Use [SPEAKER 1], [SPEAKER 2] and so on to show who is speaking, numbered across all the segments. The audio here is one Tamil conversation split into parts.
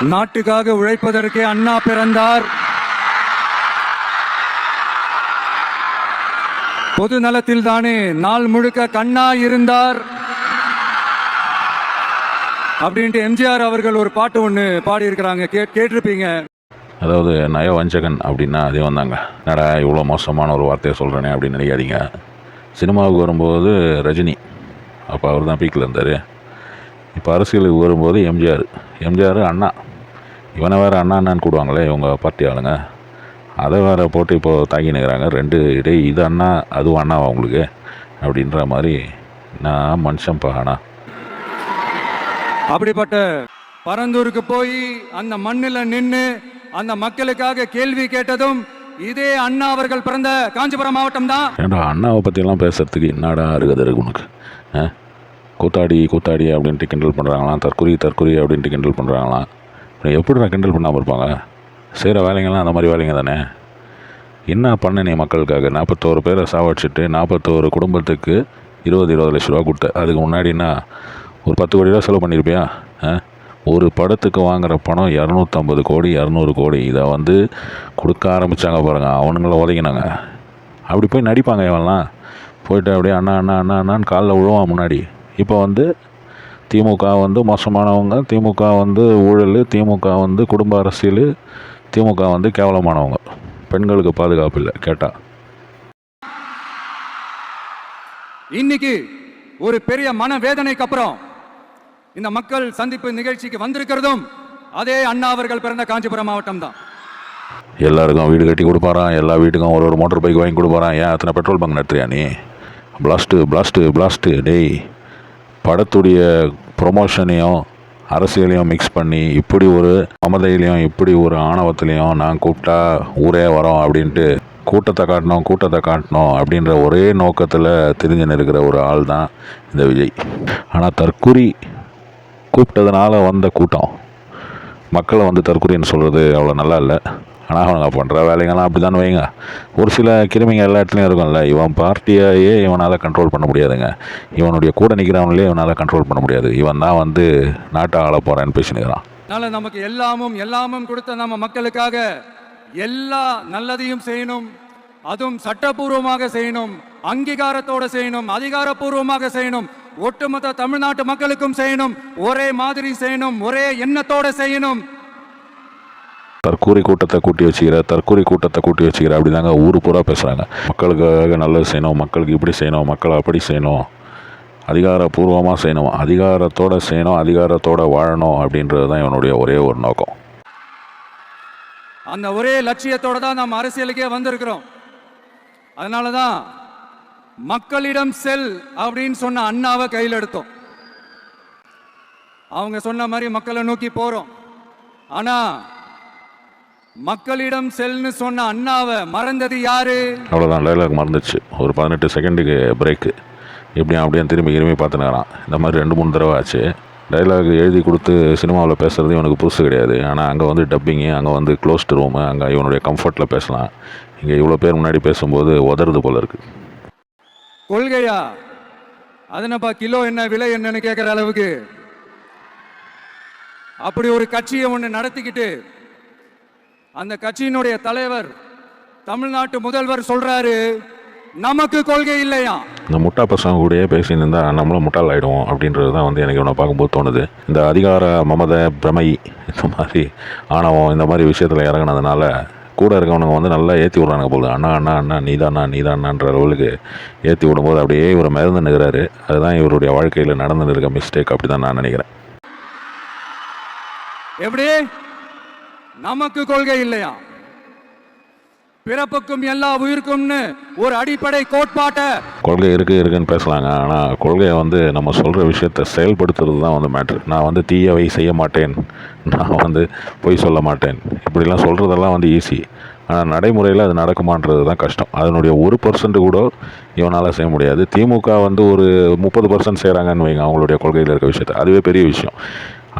[SPEAKER 1] நாட்டுக்காக உழைப்பதற்கே அண்ணா பிறந்தார். பொது நலத்தில் தானே நாள் முழுக்க கண்ணா இருந்தார் அப்படின்ட்டு எம்ஜிஆர் அவர்கள் ஒரு பாட்டு ஒன்று பாடியிருக்கிறாங்க, கேட்டிருப்பீங்க.
[SPEAKER 2] அதாவது நயவஞ்சகன் அப்படின்னா அதே வந்தாங்க. என்னடா இவ்வளோ மோசமான ஒரு வார்த்தையை சொல்கிறேனே அப்படின்னு நினைக்காதீங்க. சினிமாவுக்கு வரும்போது ரஜினி, அப்போ அவர் தான் பீக்கில் இருந்தார். இப்போ அரசியலுக்கு வரும்போது எம்ஜிஆர் அண்ணா. இவனை வேறு அண்ணா அண்ணான்னு கூடுவாங்களே இவங்க பார்ட்டி ஆளுங்க, அதை வேறு போட்டு இப்போது தாங்கி நிற்கிறாங்க. ரெண்டு இடே இது அண்ணா அதுவும் அண்ணாவா உங்களுக்கு அப்படின்ற மாதிரி. நான் மனுஷன் பானா.
[SPEAKER 1] அப்படிப்பட்ட பரந்தூருக்கு போய் அந்த மண்ணில் நின்று அந்த மக்களுக்காக கேள்வி கேட்டதும் இதே அண்ணா அவர்கள் பிறந்த காஞ்சிபுரம் மாவட்டம் தான்.
[SPEAKER 2] ஏன்டா அண்ணாவை பற்றியெல்லாம் பேசுறதுக்கு என்னடா இருக்குது உனக்கு? கூத்தாடி அப்படின்ட்டு கிண்டல் பண்ணுறாங்களாம், தற்குறி அப்படின்ட்டு கிண்டல் பண்ணுறாங்களாம். எப்படிடா கிண்டல் பண்ணாமல் இருப்பாங்க? செய்கிற வேலைங்கள்லாம் அந்த மாதிரி வேலைங்க தானே. என்ன பண்ண நீ மக்களுக்காக? 41 பேரை சாவடிச்சிட்டு 41 குடும்பத்துக்கு 20 லட்ச ரூபா கொடுத்த. அதுக்கு முன்னாடின்னா ஒரு 10 கோடி ரூபா செலவு பண்ணியிருப்பியா? ஒரு படத்துக்கு வாங்குகிற பணம் 250 கோடி 200 கோடி. இதை வந்து கொடுக்க ஆரம்பித்தாங்க பாருங்கள், அவனுங்கள உதைக்கினாங்க. அப்படி போய் நடிப்பாங்க இவன்லாம். போய்ட்டு அப்படியே அண்ணா அண்ணா அண்ணா அண்ணான்னு காலில் விழுவான் முன்னாடி. இப்போ வந்து திமுக வந்து மோசமானவங்க, திமுக வந்து ஊழல், திமுக வந்து குடும்ப அரசியல், திமுக வந்து கேவலமானவங்க, பெண்களுக்கு பாதுகாப்பு இல்லை கேட்டால்.
[SPEAKER 1] இன்னைக்கு ஒரு பெரிய மனவேதனைக்கு அப்புறம் இந்த மக்கள் சந்திப்பு நிகழ்ச்சிக்கு வந்திருக்கிறதும் அதே அண்ணா அவர்கள் பிறந்த காஞ்சிபுரம் மாவட்டம் தான்.
[SPEAKER 2] எல்லாருக்கும் வீடு கட்டி கொடுப்பாரான், எல்லா வீட்டுக்கும் ஒரு மோட்டர் பைக் வாங்கி கொடுப்பாரான். ஏன் அத்தனை பெட்ரோல் பங்க் நடத்துறியா நீ? பிளாஸ்ட்டு டேய். படத்துடைய ப்ரொமோஷனையும் அரசியலையும் மிக்ஸ் பண்ணி இப்படி ஒரு மமதையிலையும் இப்படி ஒரு ஆணவத்திலையும் நான் கூப்பிட்டா ஊரே வரோம் அப்படின்ட்டு கூட்டத்தை காட்டணும் அப்படின்ற ஒரே நோக்கத்தில் தெரிஞ்சு இருக்கிற ஒரு ஆள் தான் இந்த விஜய். ஆனால் தற்குறி கூப்பிட்டதுனால வந்த கூட்டம் மக்களை வந்து தற்குறின்னு சொல்கிறது அவ்வளோ நல்லா இல்லை. ஆனால் அவங்க பண்ணுற வேலைங்கள்லாம் அப்படி தானே வைங்க. ஒரு சில கிருமிங்க எல்லா இடத்துலையும் இருக்கும்ல. இவன் பார்ட்டியாயே இவனால் கண்ட்ரோல் பண்ண முடியாதுங்க. இவனுடைய கூட நிற்கிறவங்களே இவனால் கண்ட்ரோல் பண்ண முடியாது. இவன் தான் வந்து நாட்டை ஆள போகிறான்னு பேசினுக்கிறான்.
[SPEAKER 1] அதனால் நமக்கு எல்லாமும் கொடுத்த நம்ம மக்களுக்காக எல்லா நல்லதையும் செய்யணும், அதுவும் சட்டப்பூர்வமாக செய்யணும், அங்கீகாரத்தோடு செய்யணும், அதிகாரப்பூர்வமாக செய்யணும், ஒட்டுமொத்த தமிழ்நாட்டு மக்களுக்கும் செய்யணும், ஒரே மாதிரி செய்யணும், ஒரே எண்ணத்தோடு செய்யணும்.
[SPEAKER 2] தற்கூரி கூட்டத்தை கூட்டி வச்சுக்கிற அப்படி தாங்க ஊர் பூரா பேசுகிறாங்க. மக்களுக்காக நல்லது செய்யணும், மக்களுக்கு இப்படி செய்யணும், மக்களை அப்படி செய்யணும், அதிகாரப்பூர்வமாக செய்யணும், அதிகாரத்தோடு செய்யணும், அதிகாரத்தோடு வாழணும் அப்படின்றது தான் இவனுடைய ஒரே ஒரு நோக்கம்.
[SPEAKER 1] அந்த ஒரே லட்சியத்தோடு தான் நம்ம அரசியலுக்கே வந்திருக்கிறோம். அதனால தான் மக்களிடம் செல் அப்படின்னு சொன்ன அண்ணாவை கையில் எடுத்தோம். அவங்க சொன்ன மாதிரி மக்களை நோக்கி போகிறோம். ஆனால் மக்களிடம் செல்னு சொன்ன அண்ணாவை மறந்தது யாரு?
[SPEAKER 2] அவ்வளோதான், டைலாக் மறந்துச்சு. ஒரு 18 செகண்டுக்கு பிரேக்கு. இப்படியும் அப்படியே திரும்பி பார்த்துனாரான். இந்த மாதிரி 2-3 தடவை ஆச்சு. டைலாக் எழுதி கொடுத்து சினிமாவில் பேசுகிறது இவனுக்கு புதுசு கிடையாது. ஆனால் அங்கே வந்து டப்பிங்கு, அங்கே வந்து க்ளோஸ்டு ரூமு, அங்கே இவனுடைய கம்ஃபர்ட்டில் பேசலாம். இங்கே இவ்வளோ பேர் முன்னாடி பேசும்போது உதறது போல இருக்குது.
[SPEAKER 1] கொள்கையா அதனப்பா கிலோ என்ன விலை என்னன்னு கேட்குற அளவுக்கு அப்படி ஒரு கட்சியை ஒன்று நடத்திக்கிட்டு அந்த கட்சியினுடைய தலைவர் தமிழ்நாட்டு முதல்வர் சொல்றாரு நமக்கு கொள்கை இல்லையா.
[SPEAKER 2] இந்த முட்டா பசங்க கூடயே பேசின்னு இருந்தால் நம்மளும் முட்டாள் ஆகிடுவோம் அப்படின்றது தான் வந்து எனக்கு இவனை பார்க்கும்போது தோணுது. இந்த அதிகார மமதை பிரமை இந்த மாதிரி ஆணவம் இந்த மாதிரி விஷயத்தில் இறங்கினதுனால கூட இருக்கவனுங்க வந்து நல்லா ஏற்றி விட்றானுங்க போகுது. அண்ணா நீதானான்ற அளவுக்கு ஏற்றி விடும்போது அப்படியே இவர் மருந்து நிற்கிறாரு. அதுதான் இவருடைய வாழ்க்கையில் நடந்து இருக்க மிஸ்டேக் அப்படி தான் நான் நினைக்கிறேன்.
[SPEAKER 1] எப்படி நமக்கு கொள்கை இல்லையா? பிறப்புக்கும் எல்லா உயிருக்கும்னு ஒரு அடிப்படை கோட்பாட்டை
[SPEAKER 2] கொள்கை இருக்குன்னு பேசலாங்க. ஆனால் கொள்கையை வந்து நம்ம சொல்கிற விஷயத்தை செயல்படுத்துறது தான் வந்து மேட்ரு. நான் வந்து தீயவை செய்ய மாட்டேன், நான் வந்து பொய் சொல்ல மாட்டேன், இப்படிலாம் சொல்கிறதெல்லாம் வந்து ஈஸி. ஆனால் நடைமுறையில் அது நடக்குமான்றது தான் கஷ்டம். அதனுடைய 1% கூட இவனால் செய்ய முடியாது. திமுக வந்து ஒரு 30% செய்கிறாங்கன்னு வைங்க அவங்களுடைய கொள்கையில் இருக்க விஷயத்தை. அதுவே பெரிய விஷயம்.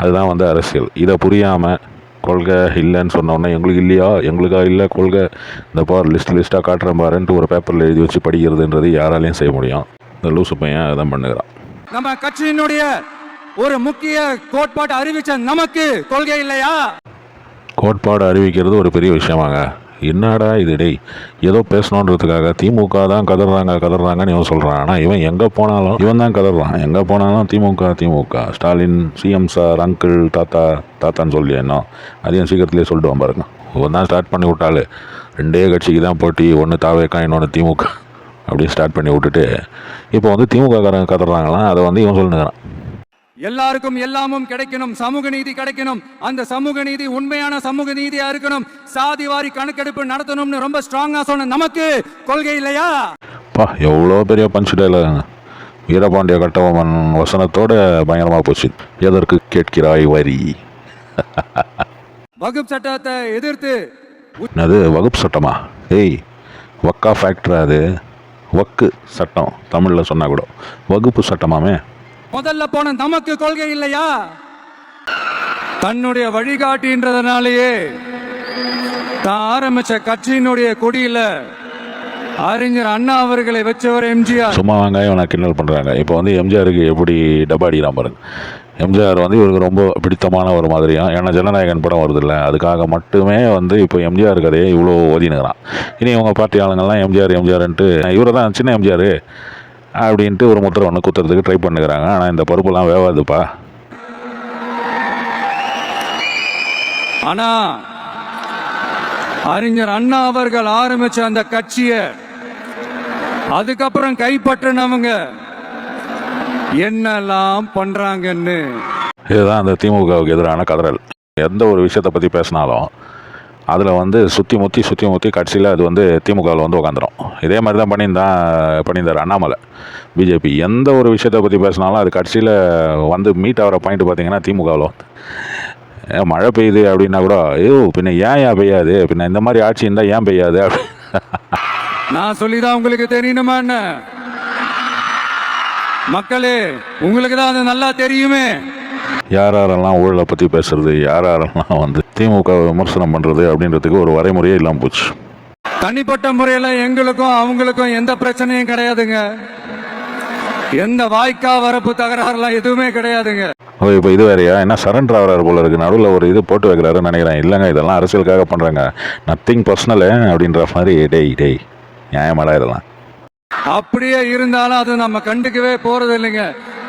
[SPEAKER 2] அதுதான் வந்து அரசியல். இதை புரியாமல் கொள்கை இல்லைன்னு சொன்னோன்னே எங்களுக்கு இல்லையா, எங்களுக்கா இல்லை கொள்கை, இந்த பார் லிஸ்ட்டாக காட்டுறேன் பாருன்ட்டு ஒரு பேப்பரில் எழுதி வச்சு படிக்கிறதுன்றது யாராலையும் செய்ய முடியும். இந்த லூசு பையன் அதான் பண்ணுகிறான்.
[SPEAKER 1] நம்ம கட்சியினுடைய ஒரு முக்கிய கோட்பாட்டை அறிவிச்ச நமக்கு கொள்கை இல்லையா?
[SPEAKER 2] கோட்பாடு அறிவிக்கிறது ஒரு பெரிய விஷயமாங்க. என்னடா இது டேய், ஏதோ பேசணுன்றதுக்காக திமுக தான் கதறாங்கன்னு இவன் சொல்கிறான். ஆனால் இவன் எங்கே போனாலும் இவன் தான் கதறான். எங்கே போனாலும் திமுக ஸ்டாலின் சிஎம் சார் அங்கிள் தாத்தான்னு சொல்லி இன்னும் அதையும் சீக்கிரத்துலேயே சொல்லிட்டு பாருங்க. இவன் தான் ஸ்டார்ட் பண்ணி விட்டாள். 2 கட்சிக்கு தான் போட்டி, ஒன்று தாவேக்கா இன்னொன்று திமுக அப்படியே ஸ்டார்ட் பண்ணி விட்டுட்டு இப்போ வந்து திமுக காரங்க கதறாங்களாம். அதை வந்து இவன் சொல்லுங்கிறான்.
[SPEAKER 1] எல்லாருக்கும் எல்லாமும் கிடைக்கணும், சமூக நீதி கிடைக்கணும், அந்த சமூக நீதி உண்மையான சமூக நீதியா இருக்கணும், சாதி வாரி கணக்கெடுப்பு நடத்தணும்னு ரொம்ப ஸ்ட்ராங்கா சொன்ன நமக்கு கொள்கை இல்லையா?
[SPEAKER 2] எவ்வளோ பெரிய பஞ்ச் டயலாக். வீரபாண்டிய கட்டபொம்மன் வசனத்தோட பயங்கரமாக போச்சு. எதற்கு கேட்கிறாய் வரி?
[SPEAKER 1] வகுப்பு சட்டத்தை எதிர்த்து
[SPEAKER 2] அது வகுப்பு சட்டமா? ஏய், வக்கா ஃபேக்டரா அது? வக்கு சட்டம் தமிழில் சொன்னால் கூட வகுப்பு சட்டமாமே.
[SPEAKER 1] முதல்ல போன நமக்கு கொள்கை இல்லையா? தன்னுடைய வழிகாட்டின்றதுனாலேயே தான் ஆரம்பிச்ச கட்சியினுடைய கொடியில அறிஞர் அண்ணா அவர்களை வச்சவர் எம்ஜிஆர்.
[SPEAKER 2] சும்மா வெங்காயம் கிண்டல் பண்ணுறாங்க. இப்போ வந்து எம்ஜிஆருக்கு எப்படி டப்பா அடிக்கிறான் பாருங்க. எம்ஜிஆர் வந்து இவருக்கு ரொம்ப பிடித்தமான ஒரு மாதிரியும், ஏன்னா ஜனநாயகன் படம் வருது இல்லை, அதுக்காக மட்டுமே வந்து இப்போ எம்ஜிஆர் கதையை இவ்வளோ ஓதினுக்கிறான். இனி இவங்க பார்ட்டி ஆளுங்கள்லாம் எம்ஜிஆர்ன்ட்டு இவரை தான் சின்ன எம்ஜிஆர் அப்படின்ட்டு ஒரு முத்திரை ஒன்று குத்துறதுக்கு ட்ரை பண்ணுகிறாங்க. ஆனால் இந்த பருப்புலாம் வேவாதுப்பா.
[SPEAKER 1] ஆனா அறிஞர் அண்ணா அவர்கள் ஆரம்பிச்ச அந்த கட்சியை அதுக்கப்புறம் கைப்பற்றினவங்க என்னெல்லாம் பண்றாங்கன்னு,
[SPEAKER 2] இதுதான் அந்த திமுகவுக்கு எதிரான கதறல். எந்த ஒரு விஷயத்தை பற்றி பேசினாலும் அதில் வந்து சுற்றி முற்றி கட்சியில் அது வந்து திமுகவில் வந்து உட்காந்துரும். இதே மாதிரி தான் பண்ணியிருந்தார் அண்ணாமலை. பிஜேபி எந்த ஒரு விஷயத்தை பற்றி பேசினாலும் அது கட்சியில் வந்து மீட் ஆகிற பாயிண்ட் பார்த்தீங்கன்னா திமுகவில் வந்து மழை பெய்யுது அப்படின்னா கூட, ஐயோ பின்ன ஏன் பெய்யாது, பின்ன இந்த மாதிரி ஆட்சி இருந்தால் ஏன் பெய்யாது அப்படி
[SPEAKER 1] நான் சொல்லிதான் உங்களுக்கு தெரியணுமா என்ன? மக்களே, உங்களுக்கு தான் அது நல்லா தெரியுமே.
[SPEAKER 2] யாரெல்லாம் ஊழலை பற்றி பேசுறது, யாரெல்லாம் வந்து திமுக விமர்சனம் பண்ணுறது அப்படின்றதுக்கு ஒரு வரைமுறையே இல்லாமல் போச்சு.
[SPEAKER 1] தனிப்பட்ட முறையில் எங்களுக்கும் அவங்களுக்கும் எந்த பிரச்சனையும் கிடையாதுங்க. எந்த வாய்க்கா வரப்பு தகராறுலாம் எதுவுமே கிடையாதுங்க.
[SPEAKER 2] இப்போ இது வேறையா? என்ன சரண்டர் ஆகிறாரு போல இருக்கு, நடுவில் ஒரு இது போட்டு வைக்கிறாருன்னு நினைக்கிறேன். இல்லைங்க, இதெல்லாம் அரசியலுக்காக பண்ணுறாங்க, நத்திங் பர்சனலு அப்படின்ற மாதிரி. டேய் நியாயமாடா இதெல்லாம்?
[SPEAKER 1] அப்படியே இருந்தாலும் அது நம்ம கண்டுக்கவே போறது இல்லைங்க.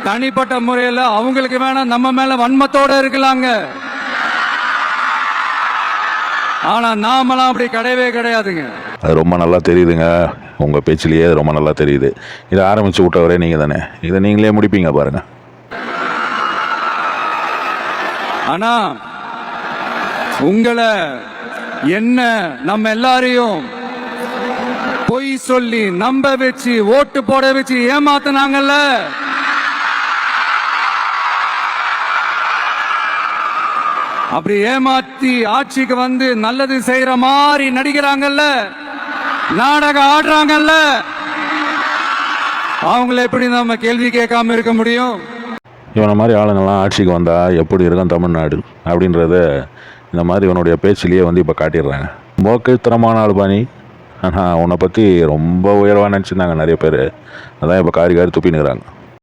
[SPEAKER 1] தனிப்பட்ட முறையில் அவங்களுக்கு வேணா நம்ம மேல வன்மத்தோட இருக்கலாங்க, ஆனா நாமெல்லாம் அப்படி கிடையவே கிடையாதுங்க.
[SPEAKER 2] அது ரொம்ப நல்லா தெரியுதுங்க, உங்கள் பேச்சிலேயே அது ரொம்ப நல்லா தெரியுது. இதை ஆரம்பித்து விட்டவரே நீங்கள் தானே, இதை நீங்களே முடிப்பீங்க பாருங்க.
[SPEAKER 1] ஆனா உங்களை என்ன நம்ம எல்லாரையும் பொய் சொல்லி நம்ப வச்சு ஓட்டு போட வச்சு ஏமாத்தினாங்கல்ல, அப்படி ஏமாத்தி ஆட்சிக்கு வந்து நல்லது செய்யற மாதிரி நடிக்கிறாங்கல்ல, நாடகம் ஆடுறாங்கல்ல, அவங்கள எப்படி நம்ம கேள்வி கேட்காம இருக்க முடியும்?
[SPEAKER 2] இவனை மாதிரி ஆளுங்கள்லாம் ஆட்சிக்கு வந்தால் எப்படி இருக்கும் தமிழ்நாடு அப்படின்றத இந்த மாதிரி இவனுடைய பேச்சிலேயே வந்து இப்போ காட்டிடுறாங்க. போக்குத்தரமான ஆள் பாணி. ஆனால் உன்னை பற்றி ரொம்ப உயர்வாக நினச்சிருந்தாங்க நிறைய பேர், அதான் இப்போ காரி துப்பினுக்கிறாங்க.